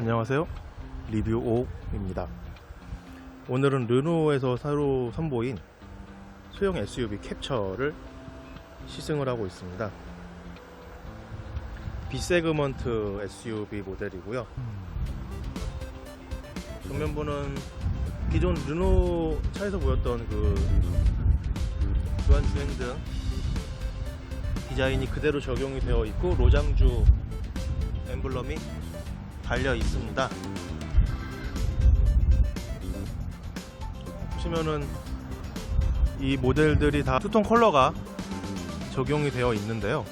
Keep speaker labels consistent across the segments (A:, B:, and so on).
A: 안녕하세요, 리뷰 5입니다. 오늘은 르노에서 새로 선보인 소형 SUV 캡처를 시승을 하고 있습니다. B세그먼트 SUV 모델이고요. 전면부는 기존 르노 차에서 보였던 주한 주행등 디자인이 그대로 적용이 되어 있고, 로장주 엠블럼이 달려 있습니다. 보시면은 이 모델들이 다 투톤 컬러가 적용이 되어 있는데요.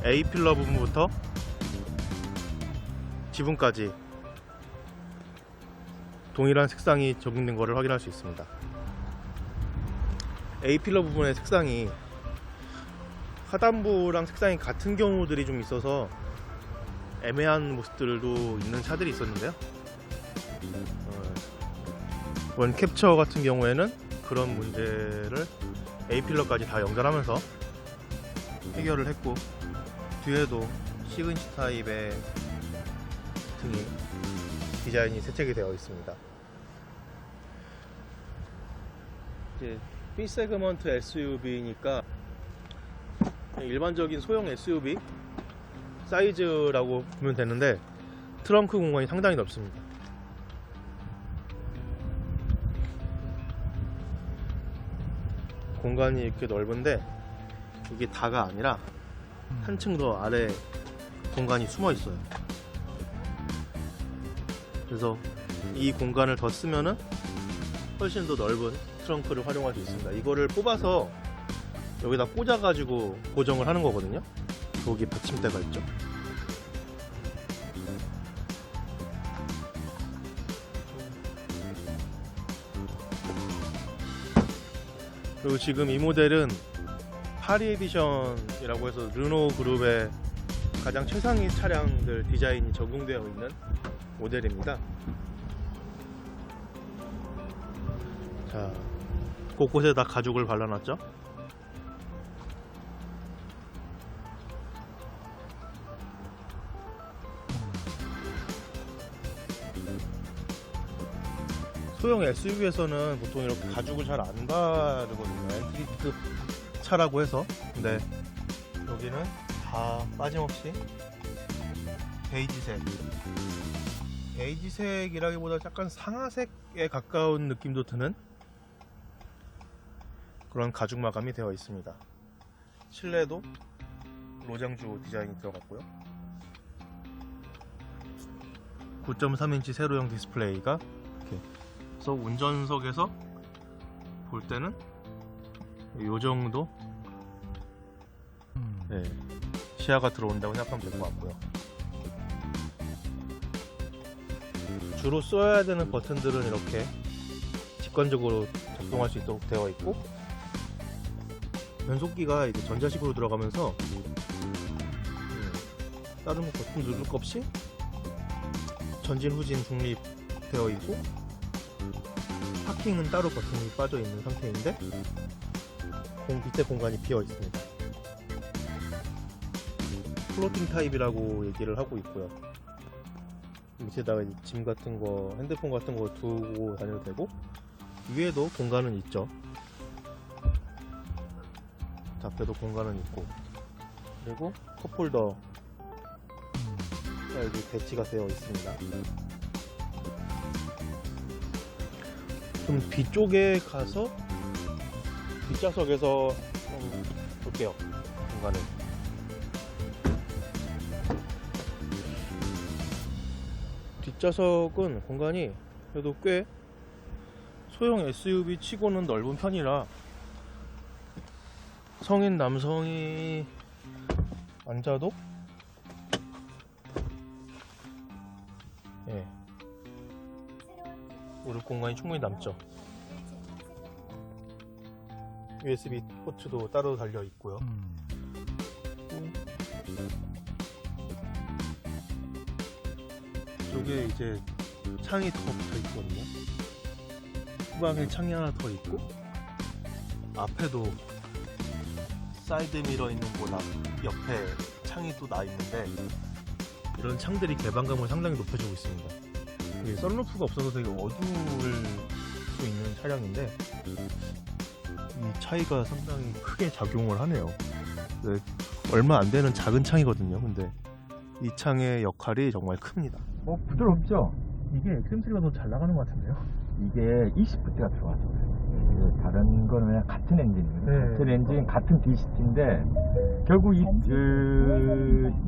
A: A 필러 부분부터 지붕까지 동일한 색상이 적용된 것을 확인할 수 있습니다. A 필러 부분의 색상이 하단부랑 색상이 같은 경우들이 좀 있어서 애매한 모습들도 있는 차들이 있었는데요. 원 캡처 같은 경우에는 그런 문제를 A 필러까지 다 연결하면서 해결을 했고, 뒤에도 시그니처 타입의 등이 디자인이 세척이 되어 있습니다. 이제 B 세그먼트 SUV니까 일반적인 소형 SUV 사이즈라고 보면 되는데, 트렁크 공간이 상당히 넓습니다. 공간이 이렇게 넓은데 이게 다가 아니라 한층 더 아래 공간이 숨어 있어요. 그래서 이 공간을 더 쓰면은 훨씬 더 넓은 트렁크를 활용할 수 있습니다. 이거를 뽑아서 여기다 꽂아가지고 고정을 하는 거거든요. 여기 받침대가 있죠. 그리고 지금 이 모델은 파리 에디션이라고 해서 르노 그룹의 가장 최상위 차량들 디자인이 적용되어 있는 모델입니다. 자, 곳곳에 다 가죽을 발라놨죠. 소형 SUV에서는 보통 이렇게 가죽을 잘 안 바르거든요. 엔트리급 차라고 해서. 근데 여기는 다 빠짐없이 베이지색이라기보다 약간 상아색에 가까운 느낌도 드는 그런 가죽 마감이 되어 있습니다. 실내도 로장주 디자인이 들어갔고요. 9.3인치 세로형 디스플레이가 이렇게, 그래서 운전석에서 볼 때는 이 정도 시야가 들어온다고 생각하면 될 것 같고요. 주로 써야 되는 버튼들은 이렇게 직관적으로 작동할 수 있도록 되어 있고, 변속기가 이제 전자식으로 들어가면서 다른 버튼 누를 것 없이 전진 후진 중립 되어 있고, 파킹은 따로 버튼이 빠져 있는 상태인데 밑에 공간이 비어 있습니다. 플로팅 타입이라고 얘기를 하고 있고요. 밑에다가 짐 같은 거, 핸드폰 같은 거 두고 다녀도 되고, 위에도 공간은 있죠. 앞에도 공간은 있고, 그리고 컵홀더 여기 배치가 되어 있습니다. 좀 뒤쪽에 가서 뒷좌석에서 좀 볼게요. 공간을. 뒷좌석은 공간이 그래도 꽤 소형 SUV 치고는 넓은 편이라 성인 남성이 앉아도 무릎 공간이 충분히 남죠. USB 포트도 따로 달려 있고요. 이쪽에 이제 창이 더 붙어 있거든요. 후방에 창이 하나 더 있고, 앞에도 사이드 미러 있는 곳 옆에 창이 또 나 있는데 이런 창들이 개방감을 상당히 높여주고 있습니다. 이게 썬루프가 없어서 되게 어두울 수 있는 차량인데 이 차이가 상당히 크게 작용을 하네요. 네, 얼마 안 되는 작은 창이거든요. 근데 이 창의 역할이 정말 큽니다.
B: 부드럽죠?
A: 이게 XM3가 더 잘 나가는 것 같은데요?
B: 이게 20V가 들어와서 다른 거는 그냥 같은 엔진입니다.
A: 네.
B: 같은 엔진, 같은 DCT인데 결국 이제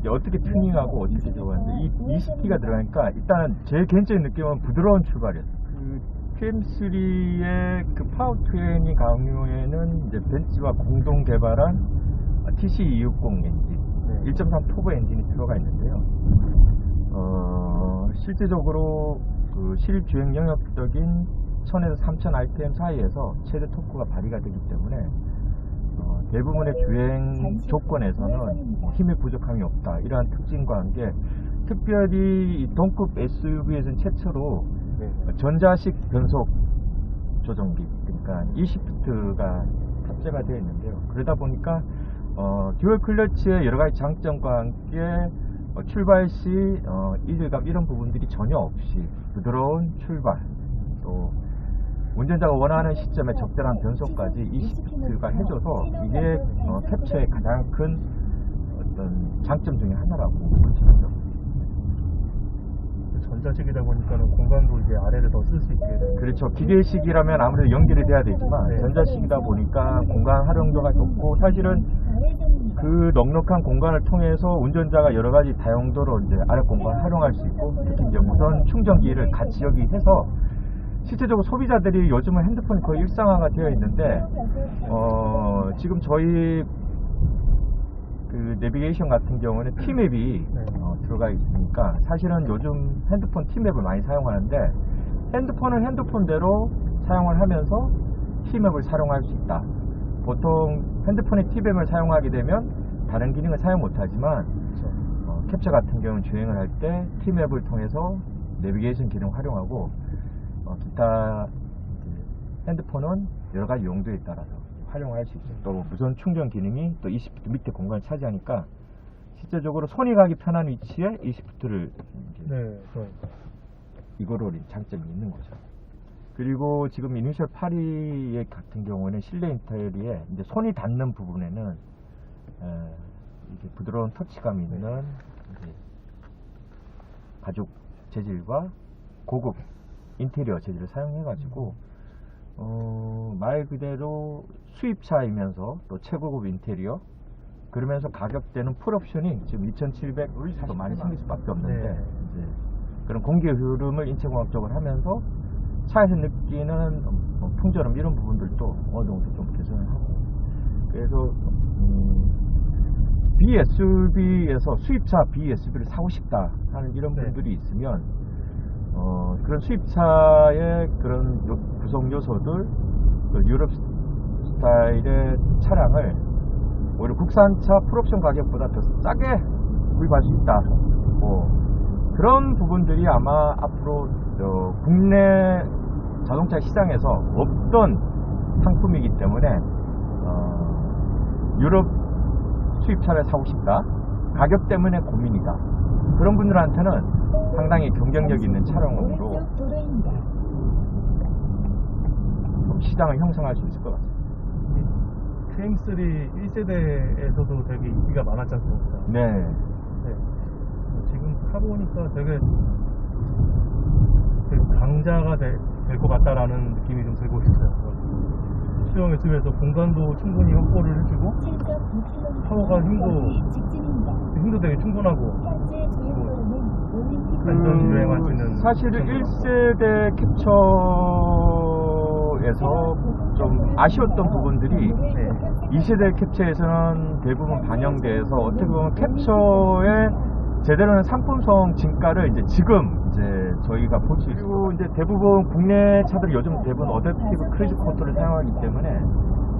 B: 어떻게 튜닝하고 어떻게 들어가는데 이 20T가 들어가니까 일단은 제 개인적인 느낌은 부드러운 출발이었어요. 그 QM3의 그 파워트레인이 강요에는 이제 벤츠와 공동 개발한 TC260 엔진, 1.3 터보 엔진이 들어가 있는데요. 실제적으로 그 실주행 영역적인 1000에서 3000 RPM 사이에서 최대 토크가 발휘가 되기 때문에 대부분의 주행 조건에서는 힘의 부족함이 없다. 이러한 특징과 함께 특별히 이 동급 SUV에서는 최초로 전자식 변속 조정기, 그러니까 20V가 탑재가 되어 있는데요. 그러다 보니까 듀얼 클러치의 여러 가지 장점과 함께 출발 시 이질감 이런 부분들이 전혀 없이 부드러운 출발, 또 운전자가 원하는 시점에 적절한 변속까지 20T가 해줘서 이게 캡처의 가장 큰 어떤 장점 중에 하나라고 보시면
A: 전자식이다 보니까는 공간도 이제 아래를 더 쓸 수 있게 되는.
B: 그렇죠. 기계식이라면 아무래도 연결이 돼야 되지만 전자식이다 보니까 공간 활용도가 높고 사실은 그 넉넉한 공간을 통해서 운전자가 여러 가지 다용도로 이제 아래 공간을 활용할 수 있고 특히 이제 무선 충전기를 같이 여기 해서 실제적으로 소비자들이 요즘은 핸드폰이 거의 일상화가 되어 있는데 지금 저희 그 내비게이션 같은 경우는 T맵이 들어가 있으니까 사실은 요즘 핸드폰 T맵을 많이 사용하는데 핸드폰은 핸드폰대로 사용을 하면서 T맵을 사용할 수 있다. 보통 핸드폰의 T맵을 사용하게 되면 다른 기능을 사용 못하지만 캡처 같은 경우는 주행을 할 때 T맵을 통해서 내비게이션 기능을 활용하고 기타 핸드폰은 여러 가지 용도에 따라서 활용할 수 있어요. 또 무선 충전 기능이 또 20V 밑에 공간을 차지하니까 실제적으로 손이 가기 편한 위치에 20V를 이거로 장점이 있는 거죠. 그리고 지금 이니셜 8위 같은 경우는 실내 인테리어에 이제 손이 닿는 부분에는 이게 부드러운 터치감이 있는 이제 가죽 재질과 고급 인테리어 재질을 사용해가지고 말 그대로 수입차이면서 또 최고급 인테리어 그러면서 가격대는 풀옵션이 지금 2,700도 많이 생길 수밖에 없는데 이제 그런 공기 흐름을 인체공학적으로 하면서 차에서 느끼는 풍절음 이런 부분들도 어느 정도 좀 개선을 하고 그래서 BSUV에서 수입차 BSUV를 사고 싶다 하는 이런 분들이 있으면 그런 수입차의 그런 구성 요소들 유럽 스타일의 차량을 오히려 국산차 풀옵션 가격보다 더 싸게 구입할 수 있다. 그런 부분들이 아마 앞으로 국내 자동차 시장에서 없던 상품이기 때문에 유럽 수입차를 사고 싶다. 가격 때문에 고민이다. 그런 분들한테는 상당히 경쟁력 있는 차량으로 시장을 형성할 수 있을 것 같습니다.
A: QM3 1세대에서도 되게 인기가 많았지 않습니까?
B: 네.
A: 지금 타보니까 되게 강자가 될 것 같다라는 느낌이 좀 들고 있어요. 수영했으면서 공간도 충분히 확보를 해주고 파워가 힘도 되게 충분하고 안전 주행할 수 있는
B: 사실은 1세대 캡처에서 좀 아쉬웠던 부분들이 2세대 캡처에서는 대부분 반영돼서 어떻게 보면 캡처의 제대로 된 상품성 진가를 이제 지금 이제 저희가 볼 수 있고 이제 대부분 국내 차들이 요즘 대부분 어댑티브 크루즈 컨트롤을 사용하기 때문에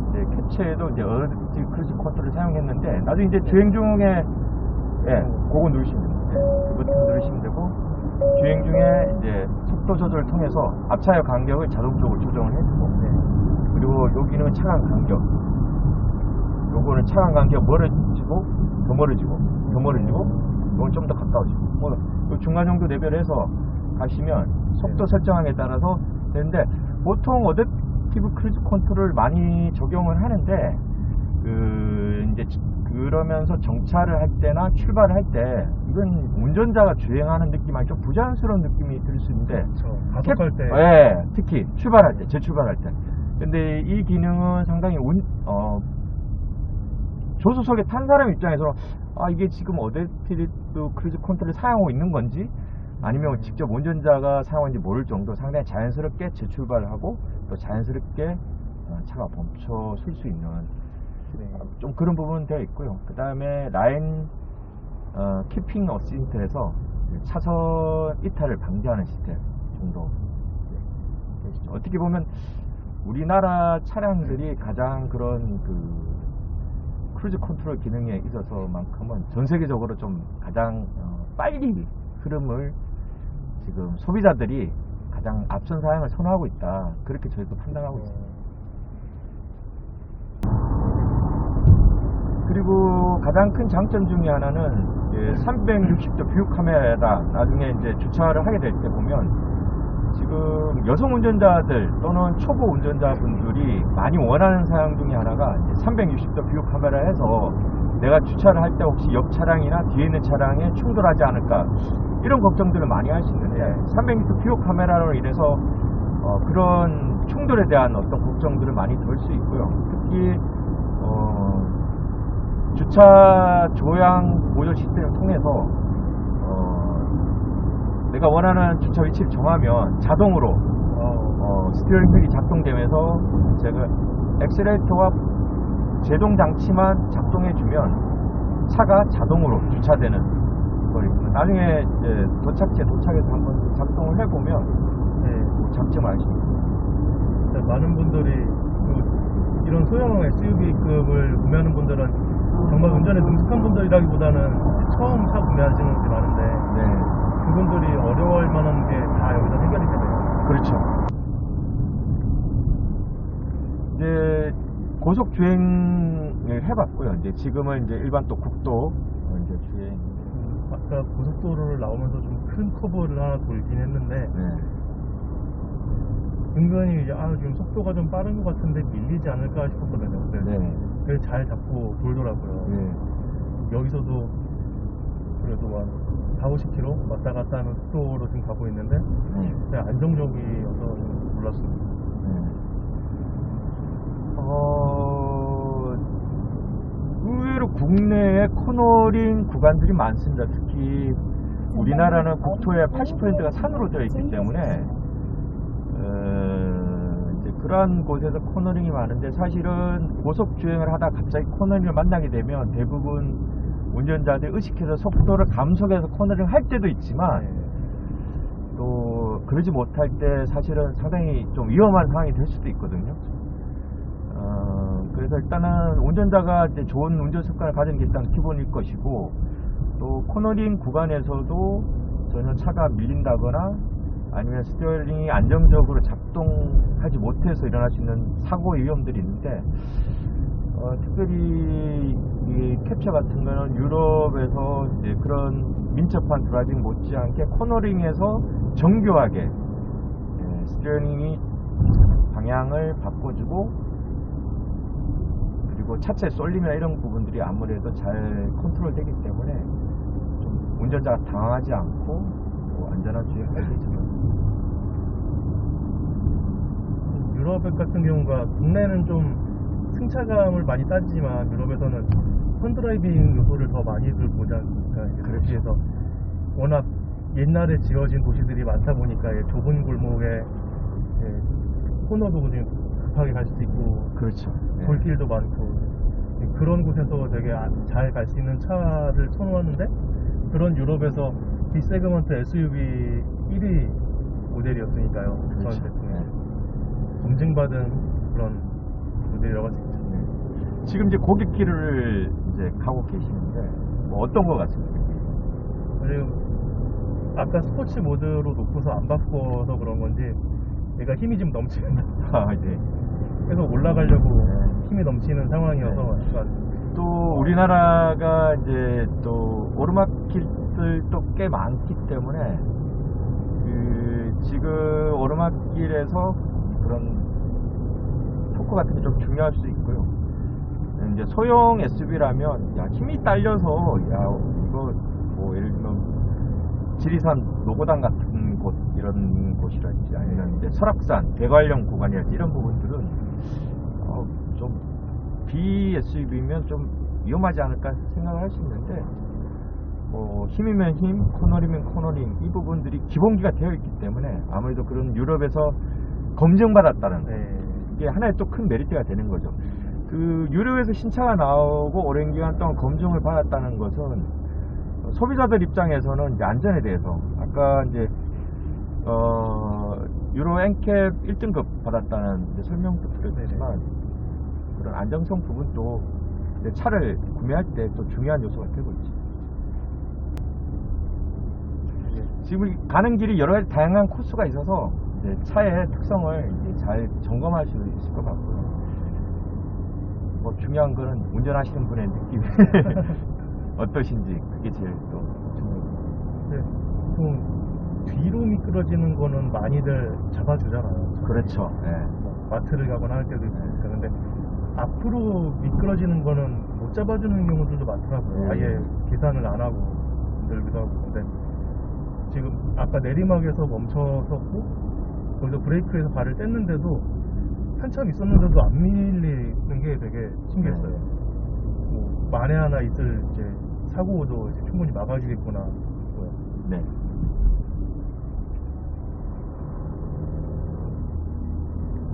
B: 이제 캡처에도 이제 어댑티브 크루즈 컨트롤을 사용했는데 나중에 이제 주행 중에 그거 누르시면 됩니다. 그 버튼 누르시면 되고 주행 중에 이제 속도 조절을 통해서 앞차의 간격을 자동적으로 조정을 해주고 그리고 여기는 차간 간격 요거는 차간 간격 멀어지고 더 멀어지고 이건 좀 더 가까워지고 뭐 중간 정도 레벨에서 가시면 속도 설정하기에 따라서 되는데 보통 어댑티브 크루즈 컨트롤을 많이 적용을 하는데 이제 그러면서 정차를 할 때나 출발을 할 때 이건 운전자가 주행하는 느낌이 좀 부자연스러운 느낌이 들 수 있는데
C: 가속할 때
B: 네, 특히 출발할 때 재출발할 때 근데 이 기능은 상당히 조수석에 탄 사람 입장에서 이게 지금 어댑티브 크루즈 컨트롤을 사용하고 있는 건지 아니면 직접 운전자가 사용하는지 모를 정도 상당히 자연스럽게 재출발을 하고 또 자연스럽게 차가 멈춰 설 수 있는 좀 그런 부분은 되어 있고요. 그 다음에 라인 키핑 어시스트에서 차선 이탈을 방지하는 시스템 정도. 어떻게 보면 우리나라 차량들이 가장 그런 크루즈 컨트롤 기능에 있어서만큼은 전 세계적으로 좀 가장 빨리 흐름을 지금 소비자들이 가장 앞선 사양을 선호하고 있다. 그렇게 저희도 판단하고 있습니다. 그리고 가장 큰 장점 중에 하나는 360도 뷰 카메라 나중에 이제 주차를 하게 될 때 보면 지금 여성 운전자들 또는 초보 운전자분들이 많이 원하는 사양 중에 하나가 360도 뷰 카메라에서 내가 주차를 할 때 혹시 옆 차량이나 뒤에 있는 차량에 충돌하지 않을까 이런 걱정들을 많이 할 수 있는데 360도 뷰 카메라로 인해서 그런 충돌에 대한 어떤 걱정들을 많이 덜 수 있고요. 특히 주차 조향 보조 시스템을 통해서 내가 원하는 주차 위치를 정하면 자동으로 스티어링 휠이 작동되면서 제가 엑셀레이터와 제동 장치만 작동해주면 차가 자동으로 주차되는 거리고 나중에 이제 도착해서 한번 작동을 해보면 장점을 알 수 있습니다.
C: 많은 분들이 이런 소형 SUV급을 구매하는 분들은 정말 운전에 능숙한 분들이라기보다는 처음 차 구매하시는 분들이 많은데 그분들이 어려워할 만한 게 다 여기서 해결이 되네요.
B: 그렇죠. 이제 고속 주행을 해봤고요. 이제 지금은 이제 일반 또 국도 이제 주행.
C: 아까 고속도로를 나오면서 좀 큰 커브를 하나 돌긴 했는데 은근히 이제 지금 속도가 좀 빠른 것 같은데 밀리지 않을까 싶었거든요. 그래서 잘 잡고 돌더라고요. 여기서도 그래도 한 40-50km 왔다 갔다 하는 속도로 지금 가고 있는데 그냥 안정적이어서 몰랐습니다.
B: 의외로 국내에 코너링 구간들이 많습니다. 특히 우리나라는 국토의 80%가 산으로 되어 있기 때문에 이제 그러한 곳에서 코너링이 많은데 사실은 고속 주행을 하다 갑자기 코너링을 만나게 되면 대부분 운전자들이 의식해서 속도를 감속해서 코너링 할 때도 있지만 또 그러지 못할 때 사실은 상당히 좀 위험한 상황이 될 수도 있거든요. 그래서 일단은 운전자가 이제 좋은 운전 습관을 가지는 게 일단 기본일 것이고 또 코너링 구간에서도 전혀 차가 밀린다거나 아니면 스티어링이 안정적으로 작동하지 못해서 일어날 수 있는 사고 위험들이 있는데 특별히 이 캡처 같은 거는 유럽에서 이제 그런 민첩한 드라이빙 못지않게 코너링에서 정교하게 스티어링이 방향을 바꿔주고 그리고 차체 쏠림이나 이런 부분들이 아무래도 잘 컨트롤 되기 때문에 좀 운전자가 당황하지 않고 안전한 주행을 할 수 있습니다.
C: 유럽 같은 경우가 국내는 좀 승차감을 많이 따지지만 유럽에서는 펀드라이빙 요소를 더 많이들 보지 않습니까? 도시에서 워낙 옛날에 지어진 도시들이 많다 보니까 좁은 골목에 코너도 좀 급하게 갈 수도 있고
B: 그렇죠.
C: 돌길도 많고 그런 곳에서 되게 잘 갈 수 있는 차를 선호하는데 그런 유럽에서 B세그먼트 SUV 1위 모델이었으니까요.
B: 그렇죠.
C: 전 제품에 검증받은 그런 모델이라고 할 수 있죠.
B: 지금 이제 고객길을 이제 가고 계시는데 뭐 어떤 거 같습니까?
C: 그리고 아까 스포츠 모드로 놓고서 안 바꿔서 그런 건지 얘가 힘이 좀 넘치는다.
B: 이제
C: 계속 올라가려고 힘이 넘치는 상황이어서 약간
B: 또 우리나라가 이제 또 오르막길들도 꽤 많기 때문에 지금 오르막길에서 그런 토크 같은 게 좀 중요할 수 있고요. 이제 소형 SUV라면 야 힘이 딸려서 야 이거 뭐 예를 들면 지리산 노고단 같은 곳 이런 곳이랄지 아니면 이제 설악산 대관령 구간이랄지 이런 부분들은 좀 BSUV면 좀 위험하지 않을까 생각을 할 수 있는데 힘이면 힘, 코너링이면 코너링 이 부분들이 기본기가 되어 있기 때문에 아무래도 그런 유럽에서 검증받았다는 이게 하나의 또 큰 메리트가 되는 거죠. 그 유럽에서 신차가 나오고 오랜 기간 동안 검증을 받았다는 것은 소비자들 입장에서는 이제 안전에 대해서 아까 이제 유로 NCAP 1등급 받았다는 이제 설명도 드렸지만 그런 안정성 부분도 차를 구매할 때 또 중요한 요소가 되고 있죠. 지금 가는 길이 여러 가지 다양한 코스가 있어서 이제 차의 특성을 이제 잘 점검할 수 있을 것 같고요. 뭐 중요한 거는 운전하시는 분의 느낌이 어떠신지 그게 제일 또 중요해요.
C: 네, 보통 뒤로 미끄러지는 거는 많이들 잡아주잖아요.
B: 그렇죠. 네.
C: 뭐 마트를 가거나 할 때도 있으니까. 근데 앞으로 미끄러지는 거는 못 잡아주는 경우들도 많더라고요. 아예 계산을 안 하고 힘들기도 하고. 근데 지금 아까 내리막에서 멈춰섰고 거기서 브레이크에서 발을 뗐는데도 한참 있었는데도 안 밀리는 게 되게 신기했어요. 뭐 만에 하나 있을 이제 사고도 이제 충분히 막아주겠구나 싶고요.
B: 네.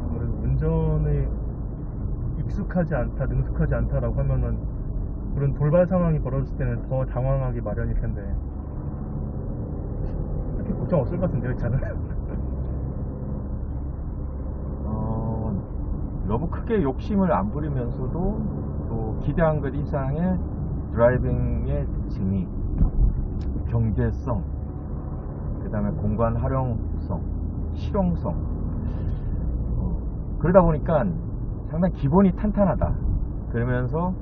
C: 아무래도 운전에 익숙하지 않다, 능숙하지 않다라고 하면은 그런 돌발 상황이 벌어졌을 때는 더 당황하기 마련일 텐데 그렇게 걱정 없을 것 같은데요, 이 차는.
B: 너무 크게 욕심을 안 부리면서도 또 기대한 것 이상의 드라이빙의 재미, 경제성, 그 다음에 공간 활용성, 실용성 그러다 보니까 상당히 기본이 탄탄하다. 그러면서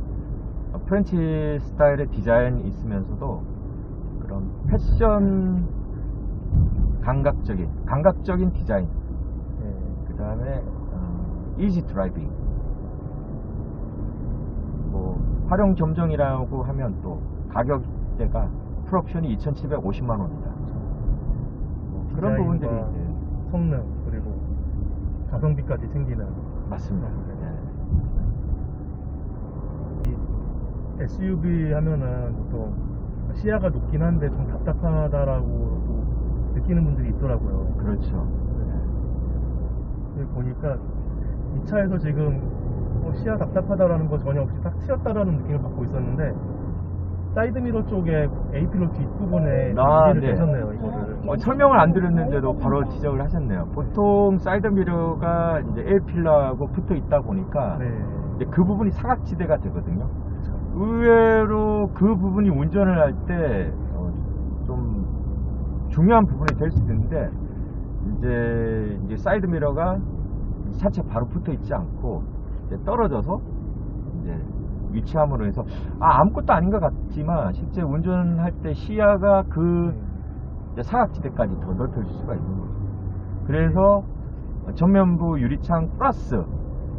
B: 프렌치 스타일의 디자인이 있으면서도 그런 패션 감각적인 디자인, 그 다음에 이지 드라이빙, 뭐 활용 점정이라고 하면 또 가격대가 풀옵션이 2,750만 원입니다. 그런 부분들이
C: 성능 그리고 가성비까지 챙기는.
B: 맞습니다.
C: 이 SUV 하면은 보통 시야가 높긴 한데 좀 답답하다라고 느끼는 분들이 있더라고요.
B: 그렇죠.
C: 보니까 이 차에서 지금 시야 답답하다라는 거 전혀 없이 딱 트였다라는 느낌을 받고 있었는데 사이드미러 쪽에 A필러 뒷부분에
B: 네.
C: 되셨네요, 이거를.
B: 설명을 안 드렸는데도 바로 지적을 하셨네요. 보통 사이드미러가 이제 A필러하고 붙어 있다 보니까 이제 그 부분이 사각지대가 되거든요. 의외로 그 부분이 운전을 할 때 좀 중요한 부분이 될 수도 있는데 이제 사이드미러가 차체 바로 붙어 있지 않고 이제 떨어져서 이제 위치함으로 해서 아무것도 아닌 것 같지만 실제 운전할 때 시야가 그 이제 사각지대까지 더 넓혀질 수가 있는 거죠. 그래서 전면부 유리창 플러스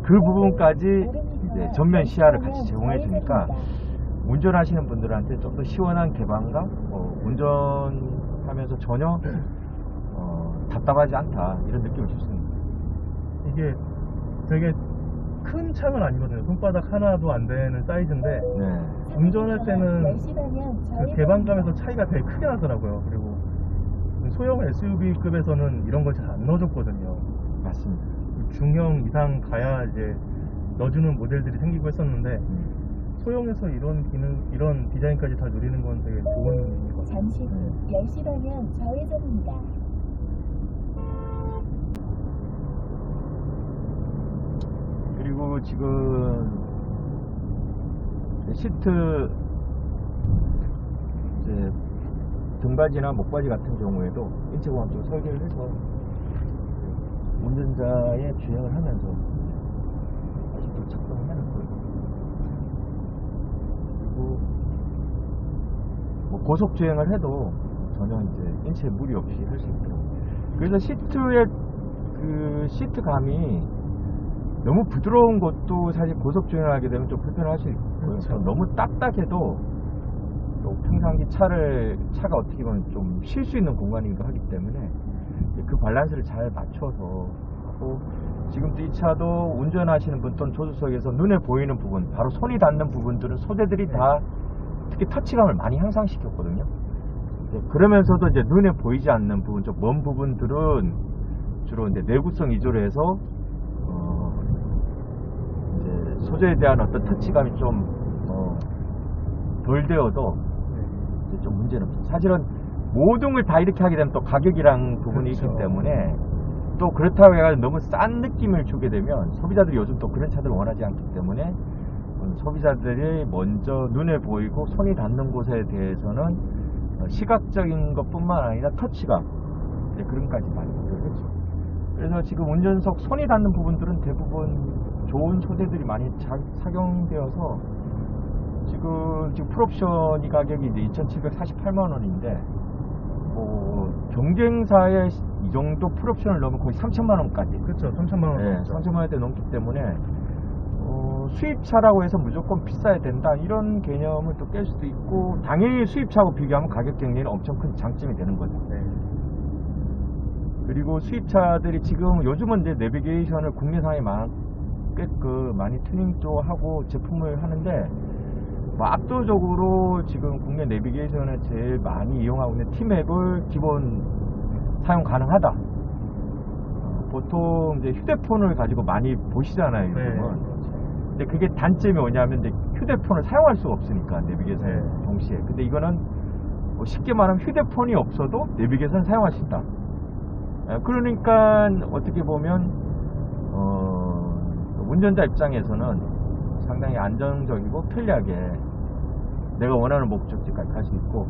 B: 그 부분까지 이제 전면 시야를 같이 제공해 주니까 운전하시는 분들한테 좀 더 시원한 개방감, 운전하면서 전혀 답답하지 않다 이런 느낌을 줄 수 있는 거예요.
C: 이게 되게 큰 차는 아니거든요. 손바닥 하나도 안 되는 사이즈인데 운전할 때는 그 개방감에서 차이가 되게 크게 나더라고요. 그리고 소형 SUV급에서는 이런 걸 잘 안 넣어줬거든요.
B: 맞습니다.
C: 중형 이상 가야 이제 넣어주는 모델들이 생기고 했었는데 소형에서 이런 기능, 이런 디자인까지 다 누리는 건 되게 좋은 일인 것 같아요.
D: 잠시 후 10시 방향 좌회전입니다.
B: 그리고 지금 시트 이제 등받이나 목받이 같은 경우에도 인체공학 좀 설계를 해서 운전자의 주행을 하면서 아직도 착동을 해놓고요. 그리고 뭐 고속 주행을 해도 전혀 이제 인체에 무리 없이 할 수 있도록. 그래서 시트의 그 시트감이 너무 부드러운 것도 사실 고속 주행을 하게 되면 좀 불편하실 거예요.
C: 그렇죠.
B: 너무 딱딱해도 또 평상시 차가 어떻게 보면 좀 쉴 수 있는 공간인가 하기 때문에 그 밸런스를 잘 맞춰서 하고, 지금 또 이 차도 운전하시는 분 또는 조수석에서 눈에 보이는 부분, 바로 손이 닿는 부분들은 소재들이 다 특히 터치감을 많이 향상시켰거든요. 그러면서도 이제 눈에 보이지 않는 부분, 좀 먼 부분들은 주로 이제 내구성 위주로 해서 이제 소재에 대한 어떤 터치감이 좀 덜 되어도 이제 좀 문제는 없어요. 사실은 모든 걸 다 이렇게 하게 되면 또 가격이랑 부분이
C: 그렇죠.
B: 있기 때문에, 또 그렇다고 해가지고 너무 싼 느낌을 주게 되면 소비자들이 요즘 또 그런 차들을 원하지 않기 때문에 소비자들이 먼저 눈에 보이고 손이 닿는 곳에 대해서는 시각적인 것뿐만 아니라 터치감, 이제 그런 것까지 많이 고려했죠. 그래서 지금 운전석 손이 닿는 부분들은 대부분 좋은 소재들이 많이 착용되어서 지금 풀옵션이 가격이 이제 2,748만 원인데, 경쟁사의 이 정도 풀옵션을 넣으면 거의 3천만 원까지.
C: 그렇죠. 3천만 원.
B: 네, 3천만 원대 넘기 때문에 수입차라고 해서 무조건 비싸야 된다, 이런 개념을 또 깰 수도 있고, 당연히 수입차하고 비교하면 가격 경쟁이 엄청 큰 장점이 되는 거죠.
C: 네.
B: 그리고 수입차들이 지금 요즘은 이제 내비게이션을 국내산에 꽤끔 많이 튜닝도 하고 제품을 하는데, 압도적으로 지금 국내 내비게이션을 제일 많이 이용하고 있는 T맵을 기본 사용 가능하다. 보통 이제 휴대폰을 가지고 많이 보시잖아요, 요즘은.
C: 네.
B: 근데 그게 단점이 뭐냐면 이제 휴대폰을 사용할 수가 없으니까, 내비게이션에
C: 네.
B: 동시에. 근데 이거는 쉽게 말하면 휴대폰이 없어도 내비게이션을 사용할 수 있다. 그러니까 어떻게 보면 운전자 입장에서는 상당히 안정적이고 편리하게 내가 원하는 목적지까지 갈 수 있고,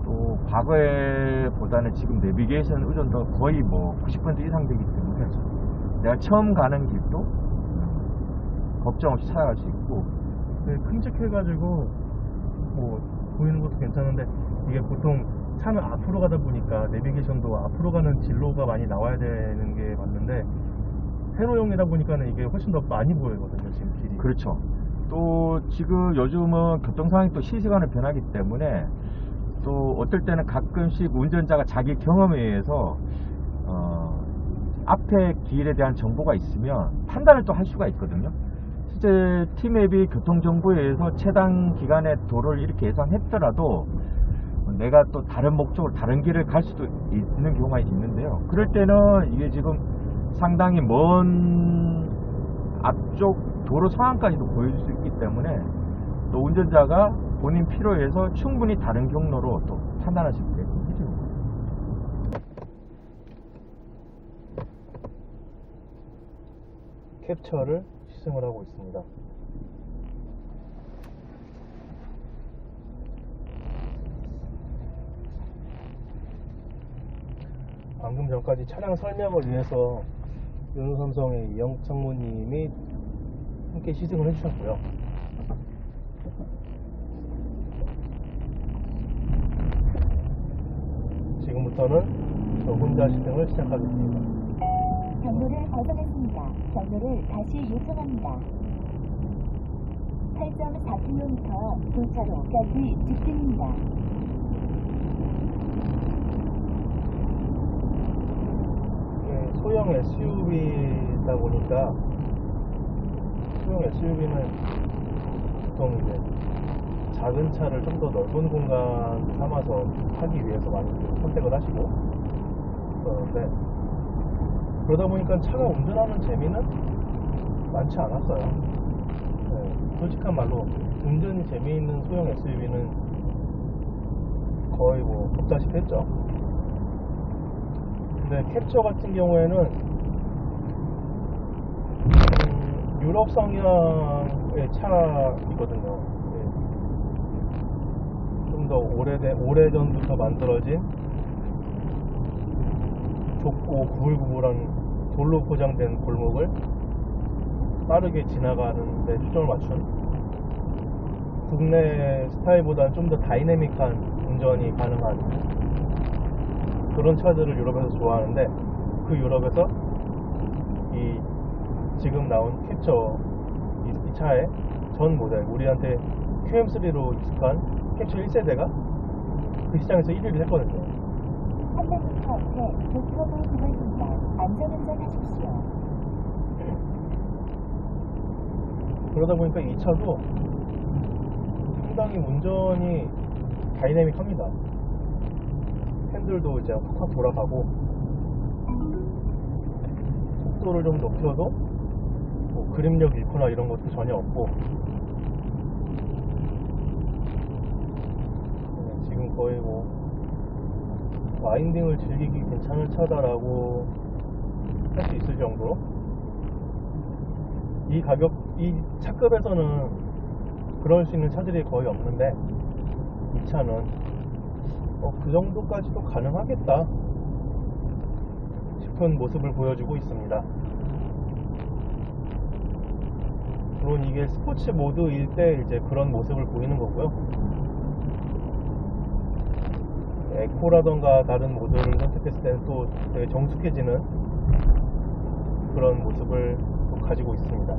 B: 또 과거에보다는 지금 내비게이션 의존도가 거의 90% 이상 되기 때문에 내가 처음 가는 길도 걱정 없이 찾아갈 수 있고.
C: 네, 큼직해가지고 뭐 보이는 것도 괜찮은데, 이게 보통 차는 앞으로 가다 보니까 내비게이션도 앞으로 가는 진로가 많이 나와야 되는 게 맞는데, 세로형이다 보니까는 이게 훨씬 더 많이 보이거든요, 지금 길이.
B: 그렇죠. 또 지금 요즘은 교통 상황이 또 실시간으로 변하기 때문에, 또 어떨 때는 가끔씩 운전자가 자기 경험에 의해서 앞에 길에 대한 정보가 있으면 판단을 또 할 수가 있거든요. 실제 T맵이 교통정보에 의해서 최단 기간의 도로를 이렇게 예상했더라도 내가 또 다른 목적으로 다른 길을 갈 수도 있는 경우가 있는데요. 그럴 때는 이게 지금 상당히 먼 앞쪽 도로 상황까지도 보여줄 수 있기 때문에, 또 운전자가 본인 필요에 의해서 충분히 다른 경로로 또 판단할 수 있게끔 해주는 거예요.
C: 캡처를 시승을 하고 있습니다. 방금 전까지 차량 설명을 위해서 연우삼성의 이영 창모님이 함께 시승을 해주셨고요. 지금부터는 저 혼자 시승을 시작하겠습니다.
D: 경로를 벗어났습니다. 경로를 다시 요청합니다. 8.4km 도차로까지 직진입니다.
C: 소형 SUV다 보니까, 소형 SUV는 보통 이제 작은 차를 좀 더 넓은 공간 삼아서 타기 위해서 많이 선택을 하시고 그러는데, 그러다 보니까 차가 운전하는 재미는 많지 않았어요. 네, 솔직한 말로 운전이 재미있는 소형 SUV는 거의 없다시피 했죠. 근데 캡처 같은 경우에는 유럽 성향의 차이거든요. 좀 더 오래전부터 만들어진 좁고 구불구불한 돌로 포장된 골목을 빠르게 지나가는 데 초점을 맞춘 국내 스타일보다 좀 더 다이내믹한 운전이 가능한 그런 차들을 유럽에서 좋아하는데, 그 유럽에서 이 지금 나온 캡처 이 차의 전 모델, 우리한테 QM3로 익숙한 캡처 1세대가 그 시장에서 1위를 했거든요.
D: 300m 앞에 고트로브 구간입니다. 안전운전 하십시오.
C: 그러다 보니까 이 차도 상당히 운전이 다이내믹합니다. 핸들도 이제 확확 돌아가고, 속도를 좀 높여도 뭐 그립력 잃거나 이런 것도 전혀 없고, 지금 거의 뭐 와인딩을 즐기기 괜찮은 차다라고 할 수 있을 정도로, 이 가격, 이 차급에서는 그럴 수 있는 차들이 거의 없는데, 이 차는 그 정도까지도 가능하겠다 싶은 모습을 보여주고 있습니다. 물론 이게 스포츠 모드일 때 이제 그런 모습을 보이는 거고요. 에코라던가 다른 모드를 선택했을 때는 또 되게 정숙해지는 그런 모습을 또 가지고 있습니다.